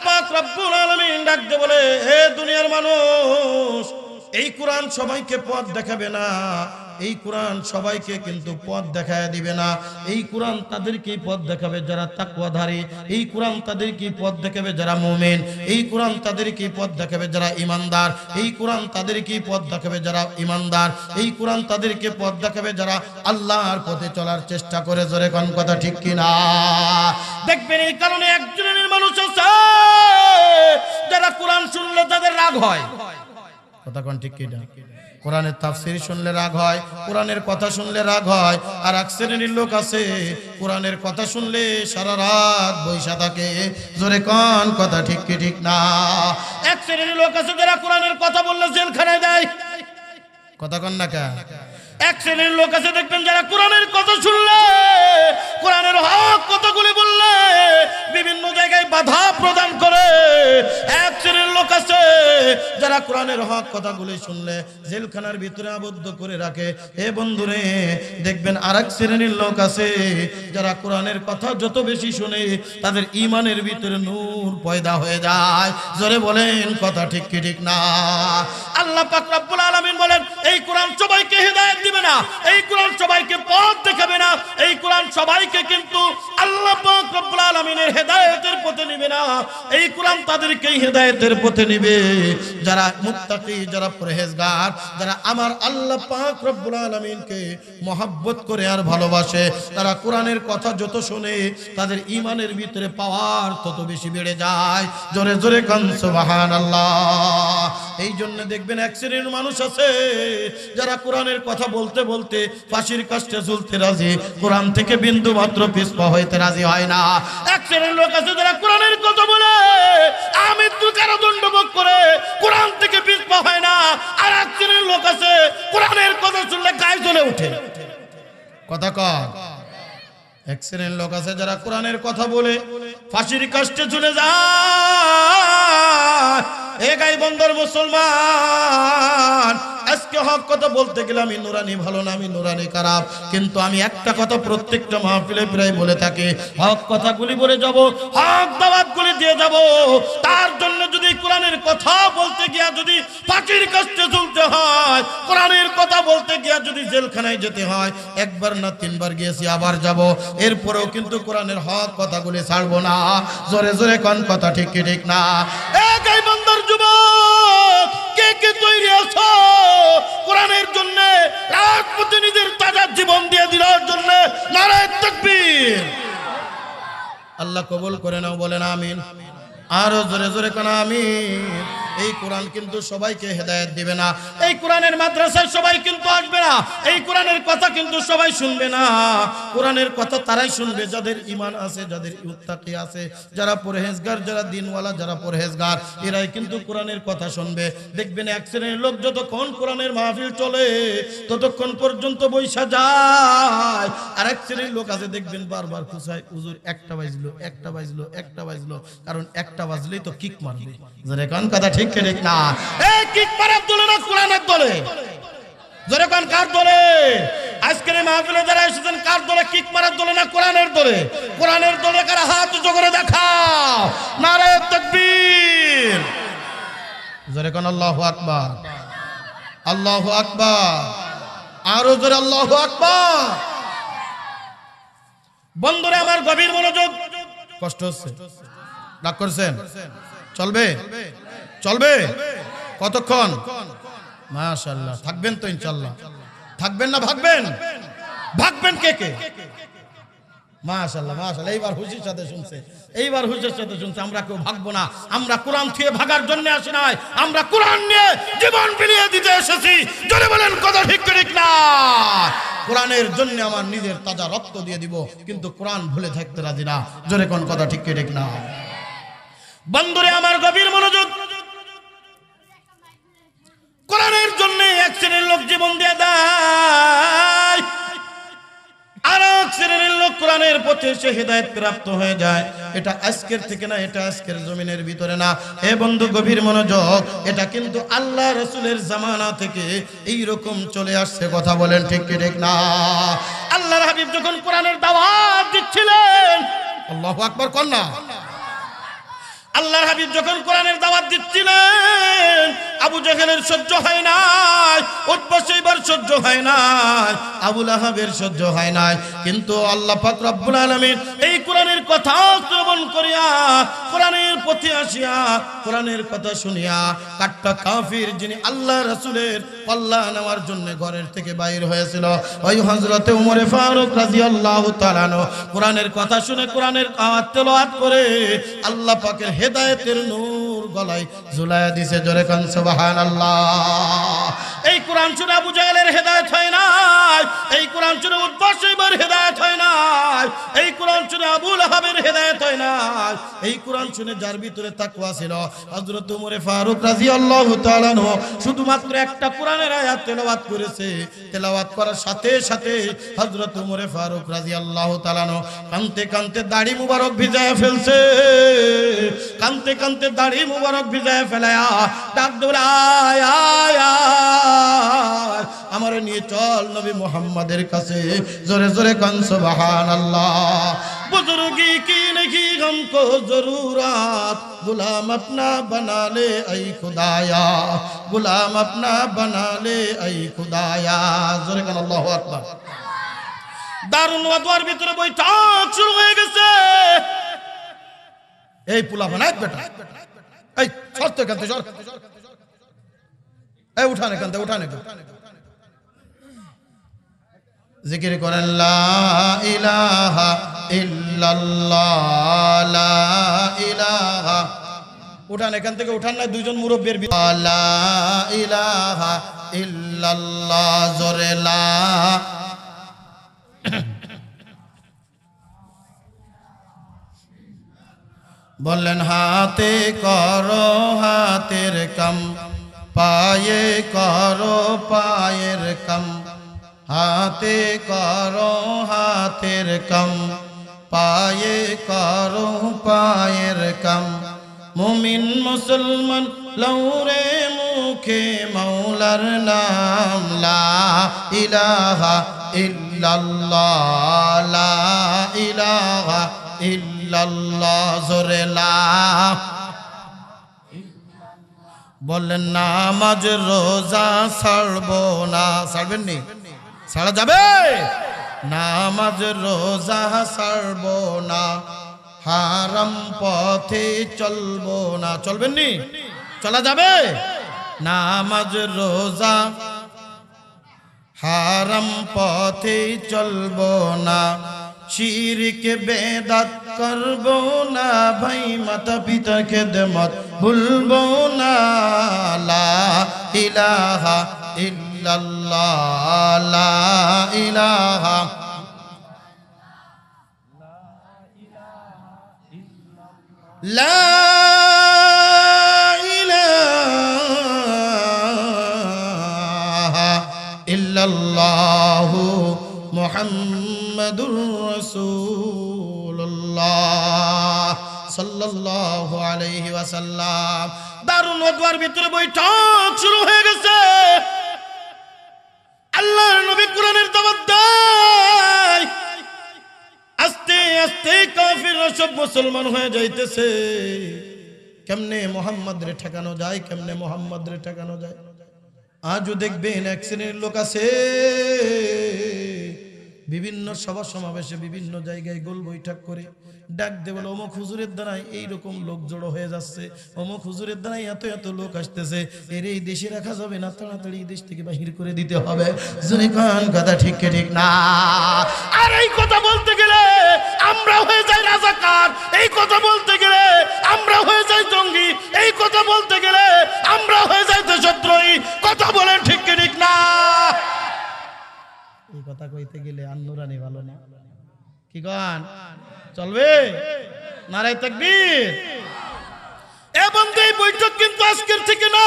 পাক রব্বুল আলামিন ডাকতে বলে, হে দুনিয়ার মানুষ, এই কোরআন সবাইকে পথ দেখাবে না, এই কোরআন সবাইকে কিন্তু পথ দেখায় দিবে না। এই কোরআন তাদেরকে পথ দেখাবে যারা তাকওয়াধারী, এই কোরআন তাদেরকে পথ দেখাবে যারা মুমিন, এই কোরআন তাদেরকে পথ দেখাবে যারা ঈমানদার, এই কোরআন তাদেরকে পথ দেখাবে যারা ঈমানদার, এই কোরআন তাদেরকে পথ দেখাবে যারা আল্লাহর পথে চলার চেষ্টা করে। জোরে কোন কথা ঠিক কিনা? দেখবেন এই কারণে এক শ্রেণীর মানুষ আছে যারা কোরআন শুনলে তাদের রাগ হয়। কথা কোন ঠিক কিনা? কোরআনের তাফসীর শুনলে রাগ হয়, কোরআনের কথা শুনলে রাগ হয়। আর এক শ্রেণীর লোক আছে কোরআনের কথা শুনলে সারা রাত বইসা থাকে। জোরে কোন কথা ঠিক কি ঠিক না? এক শ্রেণীর লোক আছে যারা কোরআনের কথা বললে জেলখানায় দেয়। কথা কোন না কা? এক শ্রেণীর লোক আছে দেখবেন যারা কোরআনের কথা শুনলে, কোরআনের হক কথাগুলি বললে বিভিন্ন জায়গায় বাধা প্রদান করে। এক শ্রেণীর লোক আছে যারা কোরআনের হক কথাগুলি শুনলে জেলখানার ভিতরে আবদ্ধ করে রাখে। এ বন্ধুরে, দেখবেন আরেক শ্রেণীর লোক আছে যারা কোরআনের কথা যত বেশি শুনে তাদের ঈমানের ভিতরে নূর পয়দা হয়ে যায়। জোরে বলেন কথা ঠিক কি ঠিক না? আল্লাহ পাক রব্বুল আলামিন বলেন, এই কোরআন সবাইকে হেদায়েত দিবে না, এই কোরআন সবাইকে পথ দেখাবে না, এই কোরআন সবাইকে কিন্তু আল্লাহ পাক রব্বুল আলামিনের হেদায়েতের পথে নিবে না। এই কোরআন তাদেরকেই হেদায়েতের পথে নিবে যারা মুত্তাকি, যারা পরহেজগার, যারা আমার আল্লাহ পাক রব্বুল আলামিনকে মহব্বত করে আর ভালোবাসে। তারা কোরআনের কথা যত শুনে তাদের ঈমানের ভিতরে পাওয়ার তত বেশি বেড়ে যায়। জোরে জোরে কান সুবহানাল্লাহ। এই জন্য দেখবেন এক শ্রেণীর মানুষ আছে যারা কোরআনের কথা বলতে বলতে ফাঁসির কাস্টে ঝুলতে রাজি, কোরআন থেকে বিন্দু মাত্র পিছপা হইতে রাজি হয় না। এক শ্রেণীর লোক আছে যারা কোরআনের কথা বলে মৃত্যু কারাদণ্ড ভোগ করে, কোরআন থেকে পিছপা হয় না। আর এক শ্রেণীর লোক আছে কোরআনের কথা শুনলে গায়ে জ্বলে ওঠে। কথা কর। এক শ্রেণীর লোক আছে যারা কোরআনের কথা বলে ফাঁসির কাস্টে ঝুলে যায়। এ গাই বন্দর মুসলমান, আজকে হক কথা বলতে গেলে আমি নুরানি ভালো না, আমি নুরানি খারাপ, কিন্তু আমি একটা কথা প্রত্যেকটা মাহফিলে প্রায় বলে থাকি, হক কথাগুলি বলে যাব, হক দাওয়াতগুলি দিয়ে যাব। তার জন্য যদি কোরআনের কথা বলতে গিয়া যদি ফাঁসির কাস্টে ঝুলতে হয়, কোরআনের কথা বলতে গিয়া যদি জেলখানায় যেতে হয়, একবার না তিনবার গিয়েছি, আবার যাব, এরপরেও কিন্তু কোরআনের হক কথাগুলি ছাড়বো না। জোরে জোরে কোন কথা ঠিক কি ঠিক না? এই বন্দর যুবক, কে কে তৈরি আছো কোরআনের জন্য রাজপথে নিজের তাজা জীবন দিয়ে দেওয়ার জন্য? নারায়ে তাকবীর। আল্লাহ কবুল করে নাও, বলেন আমিন। আরো জোরে জোরে কোন আমিন। এই কোরআন কিন্তু সবাইকে হেদায়েত দিবে না, এই কোরআনের মাদ্রাসায় সবাই কিন্তু আসবে না, এই কোরআনের কথা কিন্তু সবাই শুনবে না। কোরআনের কথা তারাই শুনবে যাদের ঈমান আছে, যাদের মুত্তাকি আছে, যারা পরহেজগার, যারা দিনওয়ালা, যারা পরহেজগার, এরাই কিন্তু কোরআনের কথা শুনবে। দেখবেন এক শ্রেণীর লোক যতক্ষণ কোরআনের মাহফিল চলে ততক্ষণ পর্যন্ত বইসা যায়। আর এক শ্রেণীর লোক আছে দেখবেন বারবার খুশায়, হুজুর একটা বাজলো, একটা বাজলো, একটা বাজলো, কারণ একটা বাজলেই তো কিক মারবে। জোরে কোন কথা ঠিক কি ঠিক না? এই কিক মারার দলে না কোরআনের দলে? জোরে কোন কার দলে? আজকের এই মাহফিলে যারা এসেছেন কার দলে? কিক মারার দলে না কোরআনের দলে? কোরআনের দলে কারা? হাত উঁচু করে দেখাও। নারায়ে তাকবীর। জোরে কোন আল্লাহু আকবার, আল্লাহু আকবার, আরো জোরে আল্লাহু আকবার। বন্ধুরা আমার, গভীর মনোযোগ। কষ্ট হচ্ছে? রাগ করছেন? চলবে? চলবে? কতক্ষণ? মাশাআল্লাহ। থাকবেন তো ইনশাআল্লাহ? থাকবেন না ভাগবেন? ভাগবেন কে কে? মাশাআল্লাহ মাশাআল্লাহ। এইবার হুজুর সাথে শুনছে, এইবার হুজুর সাথে শুনছে। আমরা কেউ ভাগবো না, আমরা কোরআন থেকে ভাগার জন্য আসি নাই, আমরা কোরআন নিয়ে জীবন বিলিয়ে দিতে এসেছি। জোরে বলেন কথা ঠিক ঠিক না? কোরআনের জন্য আমার নিজের তাজা রক্ত দিয়ে দিব, কিন্তু কোরআন ভুলে থাকতে রাজি না। জোরে কোন কথা ঠিক ঠিক না? বন্ধুরে আমার, গভীর মনোযোগ। কোরআনের জন্য এক শ্রেণীর লোক জীবন দিয়ে দেয়, আর এক শ্রেণীর লোক কোরআনের পথে সে হেদায়েত প্রাপ্ত হয়ে যায়। এটা আজকের থেকে না, এটা আজকের জমিনের ভিতরে না। হে বন্ধু গভীর মনোযোগ, এটা কিন্তু আল্লাহ রাসূলের জামানা থেকে এই রকম চলে আসছে। কথা বলেন ঠিক কি ঠিক না? আল্লাহর হাবিব যখন কোরআনের দাওয়াত দিচ্ছিলেন, আল্লাহু আকবার কর না, আল্লাহর হাবিব যখন কোরআনের দাওয়াত দিচ্ছিলেন আবু জাহেলের সহ্য হয় নাই, উতবা শাইবার সহ্য হয় নাই, আবু লাহাবের সহ্য হয় নাই, কিন্তু আল্লাহ পাক রব্বুল আলামিন এই কোরআনের কথা শ্রবণ করিয়া, কোরআনের প্রতি আসিয়া, কোরআনের কথা শুনিয়া কাট্টা কাফির যিনি আল্লাহ রাসূলের পাল্লা নেওয়ার জন্য ঘরের থেকে বাইর হয়েছিল ওই হযরতে ওমর ফারুক রাদিয়াল্লাহু তাআলা আনহু কোরআনের কথা শুনে কোরআনের তেলাওয়াত করে আল্লাহ পাকের হেদায়েতের নূর গলায় ঝুলায়া দিয়েছে। জোরে কান সুবহানাল্লাহ। এই কোরআন শুনে আবু জাহেলের হেদায়েত হয় নাই, এই কোরআন শুনে উতবা শাইবার হেদায়েত হয় নাই, এই কোরআন শুনে আবু লাহাবের হেদায়েত হয় নাই, এই কোরআন শুনে যার ভিতরে তাকওয়া ছিল হযরত ওমর ফারুক রাদিয়াল্লাহু তাআলা আনহু শুধুমাত্র একটা কোরআনের আয়াত তেলাওয়াত করেছে, তেলাওয়াত করার সাথে সাথে হযরত ওমর ফারুক রাদিয়াল্লাহু তাআলা আনহু কাঁদতে কাঁদতে দাড়ি মুবারক ভিজায়া ফেলছে, কাঁদতে কাঁদতে দাড়ি মুবারক ভিজায়া ফেলায়া ডাক দৌড় আয় আয় আয় আমারে নিয়ে চল নবী মুহাম্মাদের কাছে। জোরে জোরে কান সুবহানাল্লাহ। बुजुर्गी की नहीं हमको जरूरत, गुलाम अपना बना ले ऐ खुदाया, गुलाम अपना बना ले ऐ खुदाया। जोरे कान আল্লাহু আকবার। দারুন ওয়াদওয়ার ভিতরে বৈঠক শুরু হয়ে গেছে। এই পোলা বানায় বেটা, এই সরতে কানতে সর, এই উঠানে কানতে উঠানে জিকির করেন লা ইলাহা ইল্লাল্লাহ, লা ইলাহা। উঠান এখান থেকে উঠান না, দুইজন মুরব্বির লা ইলাহা ইল্লাল্লাহ। জোরে লা। বললেন হাতে করো হাতের কাম, পায়ে করো পায়ের কাম, হাতে করো হাতের কাম, পায়ে করো পায়ের কাম। মুমিন মুসলমান লৌরে মুখে মৌলার নাম, লা ইলাহা ইল্লাল্লাহ, লা ইলাহা ইল্লাল্লাহ। জোরে লা। বললেন নামাজ রোজা ছাড়বো না, ছাড়বেন নি? ছাড়া যাবে? নামাজ রোজা ছাড়বো না, হারাম পথে চলবো না, চলবেন নি? চলা যাবে? নামাজ রোজা হারাম পথে চলবো না, শিরক বেদাত করবো না, ভাই মাতা পিতা খেদমত ভুলবো না, লা ইলাহা ইল্লাল্লাহ, লা ইলাহা। লা ইলাহা ইল্লাল্লাহু মুহাম্মাদুর রাসূলুল্লাহ সাল্লাল্লাহু আলাইহি ওয়াসাল্লাম। দারুন ওয়াদওয়ার ভিতরে বৈঠক শুরু হয়ে গেছে। আল্লাহর নবী কোরআনের দাওয়াত দেয়, আস্তে আস্তে কাফিররা সব মুসলমান হয়ে যাইতেছে। কেমনে মুহাম্মদ রে ঠেকানো যায়, কেমনে মুহাম্মদ রে ঠেকানো যায়। আজও দেখবেন এক শ্রেণীর লোক আছে বিভিন্ন সভা সমাবেশে বিভিন্ন জায়গায় গোল বৈঠক করে ডাক দেবে অমুক হুজুরের দ্বারাই এইরকম লোক জড়ো হয়ে যাচ্ছে, অমুক হুজুরের দ্বারাই এত এত লোক আসতেছে, এর এই দেশে রাখা যাবে না, তাড়াতাড়ি দেশ থেকে বাহির করে দিতে হবে। জোরে কান কথা ঠিক ঠিক না? আর এই কথা বলতে গেলে আমরা হয়ে যাই রাজাকার, এই কথা বলতে গেলে আমরা হয়ে যাই জঙ্গি, এই কথা বলতে গেলে আমরা হয়ে যাই দেশদ্রোহী। কথা বলেন ঠিক ঠিক না? এই কথা কইতে গেলে আন্নুরানি ভালো না, কি গান চলবে? নারায়ে তাকবীর। এবং এই বৈঠক কিন্তু আজকের থেকে না,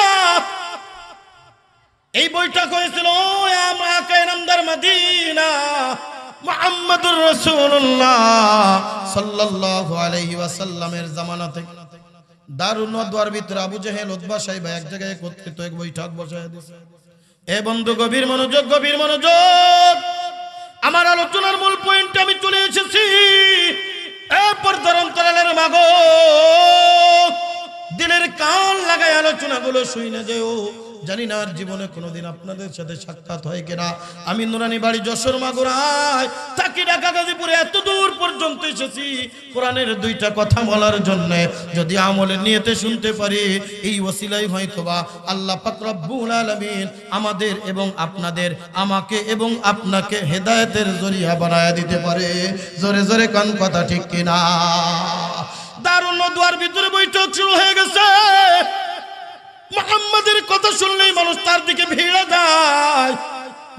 এই বৈঠক হয়েছিল আমাকে নামদার মদিনা মুহাম্মদুর রাসূলুল্লাহ সাল্লাল্লাহু আলাইহি ওয়াসাল্লামের জামানা থেকে। দারুন ওয়াদওয়ার ভিতরে আবু জাহেল উতবা শাইবা এক জায়গায় একত্রিত এক বৈঠক বসায় দিয়েছে। এ বন্ধু গভীর মনোযোগ, গভীর মনোযোগ। আমার আলোচনার মূল পয়েন্টে আমি চলে এসেছি। এরপর ধরন্তরালের মাগো আলোচনাগুলো শুনে যেও। জানি না আর জীবনে কোনোদিন আপনাদের সাথে সাক্ষাৎ হয় কিনা। আমি নুরানি বাড়ি যশোর মাগুরায় থাকি, ঢাকা গাজীপুরে এত দূর পর্যন্ত এসেছি কোরআনের দুইটা কথা বলার জন্য। যদি আমলের নিয়তে শুনতে পারি, এই ওসিলাই হয়তোবা আল্লাহ পাক রব্বুল আলামিন আমাদের এবং আপনাদের, আমাকে এবং আপনাকে হেদায়েতের জরিয়া বানায়া দিতে পারে। জোরে জোরে কোন কথা ঠিক কিনা? দারুন দুয়ার ভিতরে বৈঠক শুরু হয়ে গেছে। মুহাম্মাদের কথা শুনলেই মানুষ তার দিকে ভিড়ে যায়।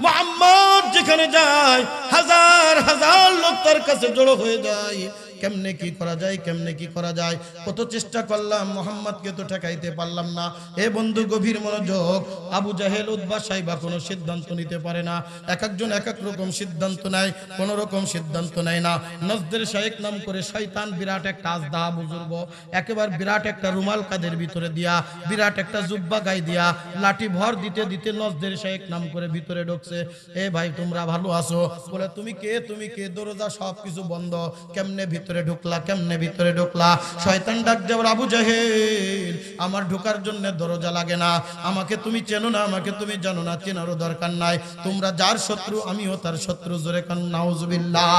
মুহাম্মদ যেখানে যায় হাজার হাজার লোক তার কাছে জড়ো হয়ে যায়। কেমনে কি করা যায়, কেমনে কি করা যায়, কত চেষ্টা করলাম, মুহাম্মদকে তো ঠেকাইতে পারলাম না। এ বন্ধু গভীর মনোযোগ। আবু জাহেল, উতবা, সাইবা কোনো সিদ্ধান্ত নিতে পারে না। এক একজন এক এক রকম সিদ্ধান্ত নেয়, কোন রকম সিদ্ধান্ত নেয় না। নজদের শায়েক নাম করে শয়তান বিরাট একটা আজদা বুজুর্গ, একেবারে বিরাট একটা রুমাল কাদের ভিতরে দিয়া, বিরাট একটা জুব্বা গায়ে দিয়া, লাঠি ভর দিতে দিতে নজদের শায়েক নাম করে ভিতরে ঢুকছে। এ ভাই তোমরা ভালো আছো? বলে তুমি কে, তুমি কে? দরজা সবকিছু বন্ধ, কেমনে ভিতরে ঢুকলা, কেমনে ভিতরে ঢুকলা? শয়তান ডাক দেব, আবু জাহেল আমার ঢোকার জন্য দরজা লাগে না, আমাকে তুমি চেনো না, আমাকে তুমি জানো না, চেনারও দরকার নাই। তোমরা যার শত্রু আমিও তার শত্রু। জোরে কান নাউজুবিল্লাহ।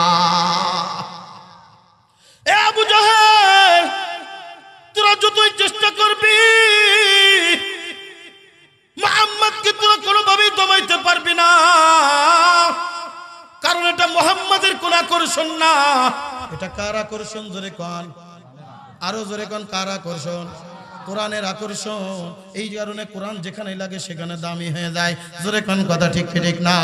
এ আবু জাহেল, তোরা যতই চেষ্টা করবি মুহাম্মদকে তোরা কোনোভাবেই দমাইতে পারবি না, কারণ এটা মুহাম্মাদের কোন আকর্ষণ না। এটা কার আকর্ষণ? জোরে কোন, আরো জোরে কোন, কার আকর্ষণ? কোরআনের আকর্ষণ। এই কারণে কোরআন যেখানে লাগে সেখানে দামি হয়ে যায়। জোরে কোন কথা ঠিক ঠিক না?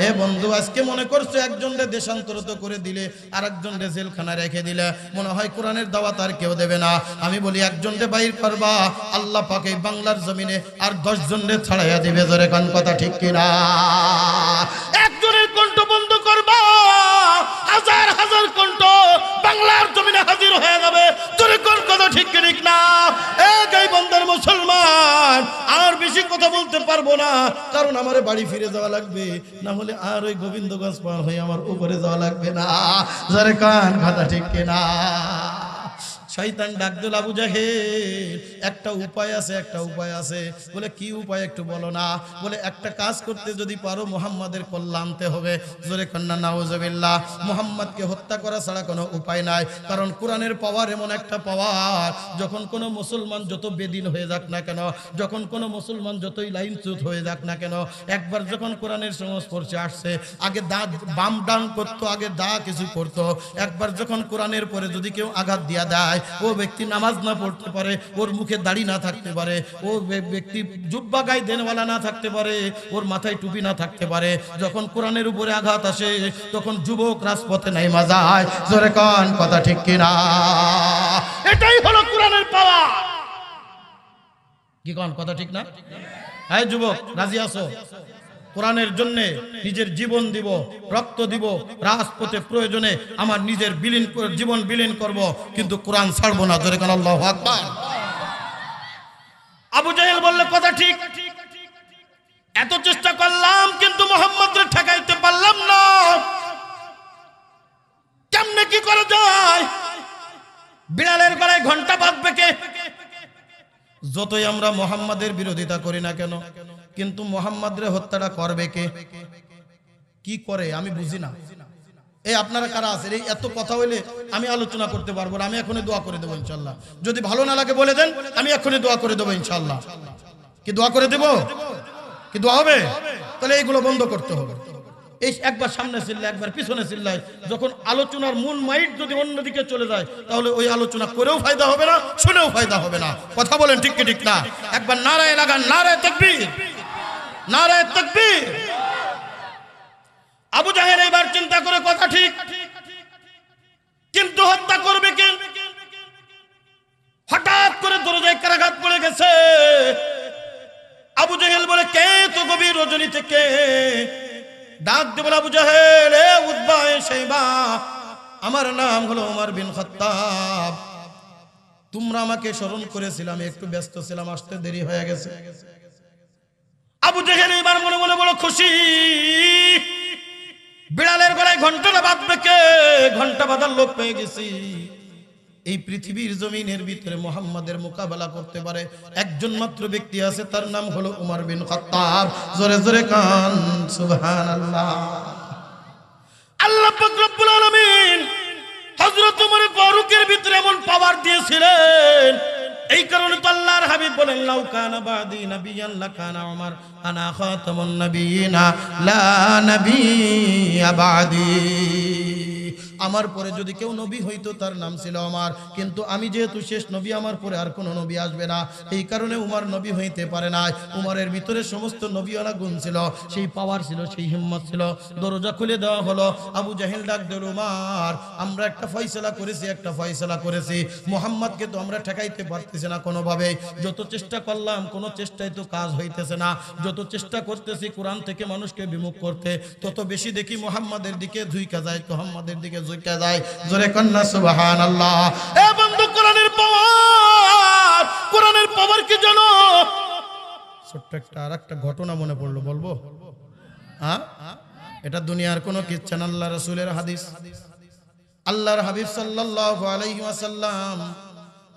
এ বন্ধু, আজকে মনে করছো একজনকে দেশান্তরিত করে দিলে আর একজনকে জেলখানায় রেখে দিলে মনে হয় কোরআনের দাওয়াত আর কেউ দেবে না। আমি বলি একজনকে বাইর করবা, আল্লাহ পাক এই বাংলার জমিনে আর 10 জনকে ছাড়াইয়া দিবে। জোরে কোন কথা ঠিক কিনা? একজনের কণ্ঠ বন্ধ করবা, হাজার হাজার কণ্ঠ বাংলার জমিনে হাজির হয়ে যাবে। জোরে কোন কথা ঠিক ঠিক না? বন্দার মুসলমান, আর বেশি কথা বলতে পারবো না, কারণ আমার বাড়ি ফিরে যাওয়া লাগবে, না হলে আর ওই গোবিন্দগঞ্জ পার হয়ে আমার উপরে যাওয়া লাগবে না। জোরে কান কথা ঠিক কিনা? শয়তান ডাক দিল, আবু জাহেল একটা উপায় আছে, একটা উপায় আছে। বলে কি উপায় একটু বলো না? বলে একটা কাজ করতে যদি পারো মুহাম্মাদের কল্যাণ আনতে হবে। জোরে কন্না নাউজুবিল্লাহ। মুহাম্মাদকে হত্যা করা ছাড়া কোনো উপায় নাই, কারণ কোরআনের পাওয়ার এমন একটা পাওয়ার, যখন কোনো মুসলমান যত বেদিন হয়ে যাক না কেন, যখন কোনো মুসলমান যতই লাইনচ্যুত হয়ে যাক না কেন, একবার যখন কোরআনের সংস্পর্শে আসছে, আগে দা বাম ডান করতো, আগে দা কিছু করতো, একবার যখন কোরআনের পরে যদি কেউ আঘাত দিয়া দেয়, ও ব্যক্তি নামাজ না পড়তে পারে, ওর মুখে দাড়ি না থাকতে পারে, ও ব্যক্তি জুব্বা গায়ে দেনওয়ালা না থাকতে পারে, ওর মাথায় টুপি না থাকতে পারে, যখন কোরআনের উপরে আঘাত আসে তখন যুবক রাজপথে নাইমা যায়। জোরে কোন কথা ঠিক কিনা? এটাই হলো কোরআনের পাওয়ার। কি কোন কথা ঠিক না? হ্যাঁ যুবক, রাজি আছো? কোরআনের জন্য নিজের জীবন দিব, রক্ত দিব, রাজপথে প্রয়োজনে আমার নিজের জীবন বিলীন করব, কিন্তু কোরআন ছাড়বো না। জোরে কোন আল্লাহু আকবার। আবু জাহেল বলল কথা ঠিক, এত চেষ্টা করলাম কিন্তু মুহাম্মদকে ঠেকাইতে পারলাম না, কেমনে কি করা যায়? বিড়ালের গলায় ঘন্টা বাঁধবে কে? যতই আমরা মুহাম্মাদের বিরোধিতা করি না কেন, কিন্তু মুহাম্মাদের হত্যাটা করবে কে? কি করে আমি বুঝি না। এই আপনারা কারা আছেন? এই এত কথা হইলে আমি আলোচনা করতে পারবো না। আমি এখনই দোয়া করে দেবো ইনশাআল্লাহ। যদি ভালো না লাগে বলে দেন, আমি এখনই দোয়া করে দেবো ইনশাআল্লাহ। কি দোয়া করে দেব? কি দোয়া হবে? তাহলে এইগুলো বন্ধ করতে হবে। এই একবার সামনে চিল্লায়, একবার পিছনে চিল্লায়, যখন আলোচনার মূল মাইট যদি অন্যদিকে চলে যায়, তাহলে ওই আলোচনা করেও ফায়দা হবে না, শুনেও ফায়দা হবে না। কথা বলেন ঠিক কি ঠিক না? একবার নারায়ে লাগান, নারায়ে তাকবীর, নারায়ে তাকবীর। আবু জাহেল এবার চিন্তা করে কথা ঠিক, কিন্তু হত্যা করবে কে? হঠাৎ করে দরজায় কারাঘাত পড়ে গেছে। আবু জাহেল বলে, কে? তো গভীর রজনী থেকে ডাক দিয়ে বলে, আবু জাহেল, এ উতবা, এ শাইবা, আমার নাম হলো ওমর বিন খাত্তাব, তোমরা আমাকে স্মরণ করেছিলে, আমি একটু ব্যস্ত ছিলাম, আসতে দেরি হয়ে গেছে। আবু জাহেল এবার মনে মনে বড় খুশি। বিড়ালের গলায় ঘন্টাটা বাঁধবে কে? ঘন্টা বাঁধার লোক পেয়ে গেছি। এই পৃথিবীর জমিনের ভিতরে মুহাম্মাদের মোকাবেলা করতে পারে একজন মাত্র ব্যক্তি আছে, তার নাম হলো উমর বিন খাত্তাব। জোরে জোরে কান সুবহানাল্লাহ। আল্লাহ পাক রব্বুল আলামিন হযরত ওমর ফারুকের ভিতরে এমন পাওয়ার দিয়েছিলেন, এই কারণে তো আল্লাহর হাবিব বলেন লাউ কানা বাদি নাবিয়ান লাকানা উমর আনা খাতামুন নাবিয়িনা লা নাবিয়্যা বাদি। আমার পরে যদি কেউ নবী হইতো তার নাম ছিল ওমর, কিন্তু আমি যেহেতু শেষ নবী, আমার পরে আর কোনো নবী আসবে না, এই কারণে উমর নবী হইতে পারে না। উমরের ভিতরে সমস্ত নবীওয়ালা গুণ ছিল, সেই পাওয়ার ছিল, সেই হিম্মত ছিল। দরজা খুলে দেওয়া হলো, আবু জাহেল ডাক দিল, উমর আমরা একটা ফয়সালা করেছি, মুহাম্মদকে তো আমরা ঠেকাইতে পারতেছি না কোনোভাবে, যত চেষ্টা করলাম কোনো চেষ্টাই তো কাজ হইতেছে না, যত চেষ্টা করতেছি কোরআন থেকে মানুষকে বিমুখ করতে, তত বেশি দেখি মুহাম্মাদের দিকে ঝুঁকা যায়, মুহাম্মাদের দিকে ঝুঁকা যায়। জোরে কন্না সুবহানাল্লাহ। এ বন্ধু, কোরআনের পাওয়ার কি জানো? ছোট্ট একটা আরেকটা ঘটনা মনে পড়লো, বলবো? হ্যাঁ, এটা দুনিয়ার কোনো কিচ্ছা না, আল্লাহ রাসূলের হাদিস। আল্লাহর হাবিব সাল্লাল্লাহু আলাইহি ওয়াসাল্লাম,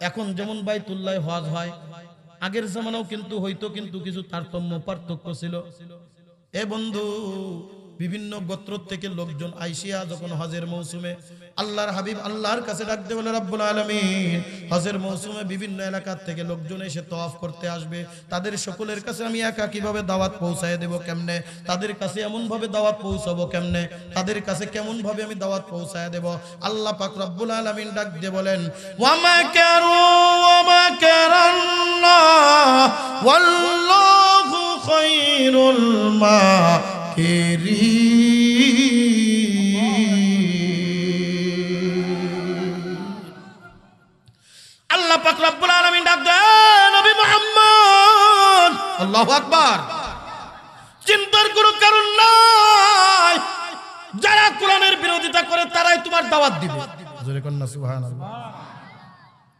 এখন যেমন বাইতুল্লাহ হজ হয়, আগের জামানাও কিন্তু হইতো, কিন্তু কিছু পার্থক্য ছিল। এ বন্ধু, বিভিন্ন গোত্র থেকে লোকজন আইসিয়া যখন হজের মৌসুমে আল্লাহর হাবিব আল্লাহর কাছে ডাকতে বলে, রব্বুল আলামিন হজের মৌসুমে বিভিন্ন এলাকা থেকে লোকজন এসে তওয়াফ করতে আসবে, তাদের সকলের কাছে আমি একা কিভাবে দাওয়াত পৌঁছায় দেব কেমনে, তাদের কাছে এমন ভাবে দাওয়াত পৌঁছাবো কেমনে, তাদের কাছে কেমন ভাবে আমি দাওয়াত পৌঁছায় দেব। আল্লাহ পাক রব্বুল আলামিন ডাক দিয়ে বলেন, ওয়া মাকারু ওয়া মাকারাল্লাহ ওয়াল্লাহু খায়রুল আল্লাহ পাক রব্বুল আলামিন ডাক দেন, নবী মুহাম্মদ, আল্লাহু আকবার, চিন্তার কোনো কারণ নাই, যারা কোরআনের বিরোধিতা করে তারাই তোমার দাওয়াত দিবে। জোরে কন্না সুবহানাল্লাহ।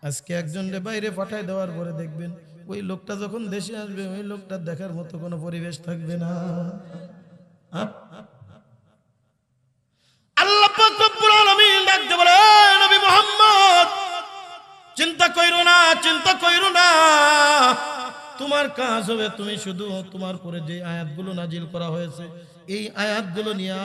আজকে একজনকে বাইরে পাঠায় দেওয়ার পরে দেখবেন ওই লোকটা যখন দেশে আসবে, ওই লোকটা দেখার মতো কোনো পরিবেশ থাকবে না। আল্লাহ পাক রব্বুল আলামিন ডাকতে বলে, নবী মুহাম্মদ চিন্তা কইরো না, তোমার কাজ হবে তুমি শুধু তোমার পরে যে আয়াতগুলো নাজিল করা হয়েছে এই আয়াতগুলো নিয়ে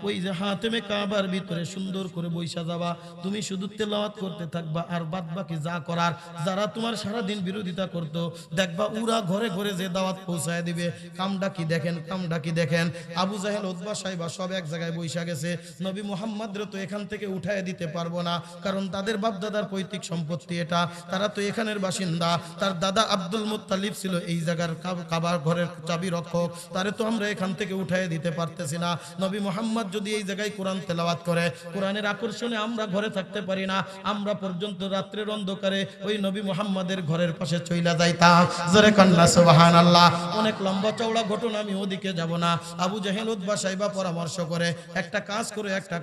ওই যে হাতেমে কাবার ভিতরে সুন্দর করে বইসা যাবা, তুমি শুধু তেলাওয়াত করতে থাকবা, আর বাদ বাকি যা করার, যারা তোমার সারা দিন বিরোধিতা করতো দেখবা ওরা ঘরে ঘরে যে দাওয়াত পৌঁছায় দিবে। কামটা কি দেখেন, আবু জাহেল উতবা সাইবা সব এক জায়গায় বইসা গেছে, নবী মুহাম্মদরে তো এখান থেকে উঠায় দিতে পারবো না, কারণ তাদের বাপ দাদার পৈতৃক সম্পত্তি এটা, তারা তো এখানের বাসিন্দা, তার দাদা আব্দুল মুত্তালিব ছিল এই জায়গার কাবার ঘরের চাবি রক্ষক, তারে তো আমরা এখান থেকে উঠায় দিতে পারতেছি না। নবী মুহাম্মদ যদি এই জায়গায় কোরআন তেলাওয়াত করে, কোরআনের আকর্ষণে আমরা ঘরে থাকতে পারি না, আমরা পর্যন্ত রাত্রের অন্ধকারে ওই নবী মুহাম্মাদের ঘরের পাশে চইলা যাইতাম। জোরে কন্না সুবহানাল্লাহ। অনেক লম্বা চওড়া ঘটনা, আমি ওদিকে যাব না। আবু জাহেল উতবা সাইবা পরামর্শ করে, একটা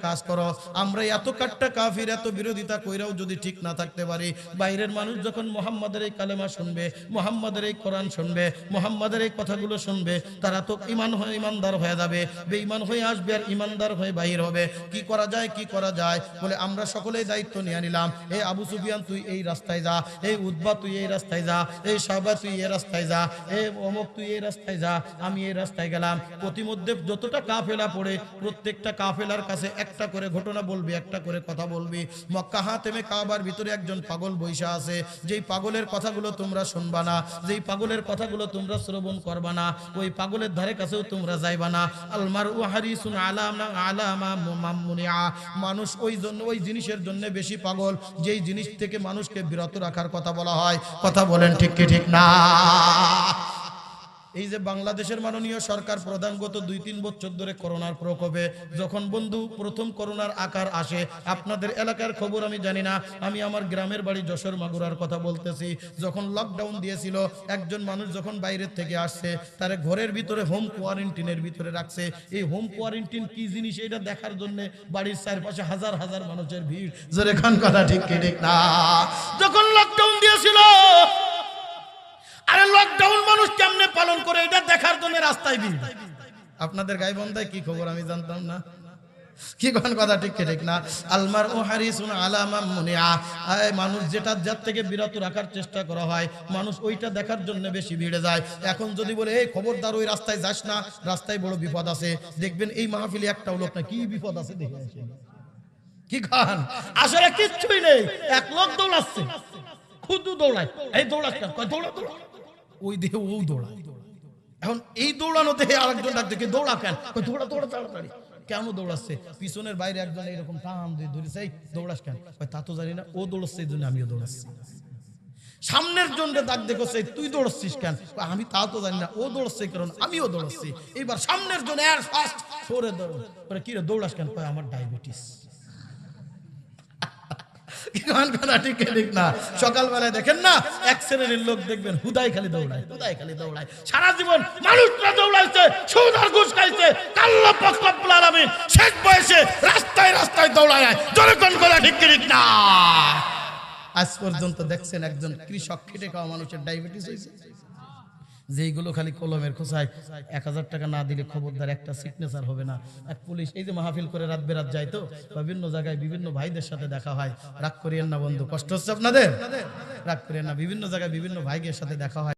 কাজ করো, আমরা এত কাট্টা কাফির, এত বিরোধিতা কইরাও যদি ঠিক না থাকতে পারি, বাইরের মানুষ যখন মুহাম্মাদের এই কালেমা শুনবে, মুহাম্মাদের এই কোরআন শুনবে, মুহাম্মাদের এই কথাগুলো শুনবে, তারা তো ইমানদার হয়ে যাবে, বেঈমান হয়ে আসবে আর ইমানদার হয়ে বাহির হবে। কি করা যায় বলে আমরা সকলেই দায়িত্ব নিয়ে নিলাম, এই আবু সুফিয়ান তুই এই রাস্তায় যা, এই উতবা তুই এই রাস্তায় যা, এই সাহবা তুই এই রাস্তায় যা, এই অমুক তুই এই রাস্তায় যা, আমি এই রাস্তায় গেলাম। প্রতিমধ্যে যতটা কাফেলা পড়ে প্রত্যেকটা কাফেলার কাছে একটা করে ঘটনা বলবি, একটা করে কথা বলবি। মক্কা হাতেমে কাবার ভিতরে একজন পাগল বৈশা আছে, যেই পাগলের কথাগুলো তোমরা শুনবা না, যেই পাগলের কথাগুলো তোমরা শ্রবণ করবা না, ওই পাগলের ধারে কাছেও তোমরা যাইবা না। আলমারউ হারিসুন আলা মা মামুনিয়া, মানুষ ওই জিনিসের জন্য বেশি পাগল যেই জিনিস থেকে মানুষকে বিরত রাখার কথা বলা হয়। কথা বলেন ঠিক কি ঠিক না? এই যে বাংলাদেশের মাননীয় সরকার প্রধান গত 2-3 বছর ধরে করোনার প্রকোপে, যখন বন্ধু প্রথম করোনার আকার আসে, আপনাদের এলাকার খবর আমি জানি না, আমি আমার গ্রামের বাড়ি যশোর মাগুরার কথা বলতেছি, যখন লকডাউন দিয়েছিল, একজন মানুষ যখন বাইরের থেকে আসছে তারে ঘরের ভিতরে হোম কোয়ারেন্টিনের ভিতরে রাখছে। এই হোম কোয়ারেন্টিন কি জিনিস এটা দেখার জন্য বাড়ির চারপাশে হাজার হাজার মানুষের ভিড়। জোরে খান কথা ঠিক কি ঠিক না? যখন লকডাউন দিয়েছিল, আরে লকডাউন মানুষ কেমনে পালন করে এটা দেখার জন্য রাস্তায় ভিড়। আপনাদের গাইবন্ধায় কি খবর আমি জানতাম না। কি কোন কথা ঠিক ঠিক না? আলমার ও হারিসুন আলা মা মুনিয়া, মানুষ যেটা যার থেকে বিরত রাখার চেষ্টা করা হয় মানুষ ওইটা দেখার জন্য বেশি ভিড়ে যায়। এখন যদি বলে এই খবরদার ওই রাস্তায় যাস না, রাস্তায় বড় বিপদ আছে, দেখবেন এই মাহফিলে একটাও লোক না কি বিপদ আছে দেখে আসে। কি খান আসলে কিচ্ছুই নেই, এক লোক দৌড়াচ্ছে, খুদু দৌড়ায়, এই দৌড়াস কেন? দৌড়া দৌড়া, ওই দেহে ও দৌড়ায়। এখন এই দৌড়ানো দেখে আরেকজন ডাক দেখে দৌড়া কেন? দৌড়া দৌড়া তাড়াতাড়ি। কেন দৌড়াচ্ছে? পিছনের বাইরে একজন এরকম টান দিয়ে ধরেছে, এই দৌড়াস কেন? তা তো জানি না, ও দৌড়াচ্ছে এই জন্য আমিও দৌড়াচ্ছি। সামনের জনকে ডাক দেখছে, তুই দৌড়াচ্ছিস কেন? আমি তা তো জানি না, ও দৌড়াচ্ছে কারণ আমিও দৌড়াচ্ছি। এইবার সামনের জন এর ফাস্ট সরে দৌড়, কি রে দৌড়াস কেন? আমার ডায়াবেটিস। সকালবেলায় দেখেন না এক শ্রেণীর লোক দেখবেন হুদাই খালি দৌড়ায়, হুদাই খালি দৌড়ায়, সারা জীবন মানুষরা দৌড়াইছে, সুদ আর ঘুষ খাইছে, আল্লাহ পাক রব্বুল আলামিন শেষ বয়সে রাস্তায় রাস্তায় দৌড়ায়। জনগণ বলে ঠিক ঠিক না? আজ পর্যন্ত দেখছেন একজন কৃষক খেটে খাওয়া মানুষের ডায়াবেটিস হয়েছে? যেইগুলো খালি কলমের খোঁচায় 1000 টাকা না দিলে খবরদার একটা সিগনেচার হবে না। এক পুলিশ এই যে মাহফিল করে রাত বেরাত যায়, তো বিভিন্ন জায়গায় বিভিন্ন ভাইদের সাথে দেখা হয়, রাগ করিয়েন না বন্ধু, কষ্ট হচ্ছে আপনাদের, রাগ করিয়েন না, বিভিন্ন জায়গায় বিভিন্ন ভাইদের সাথে দেখা হয়।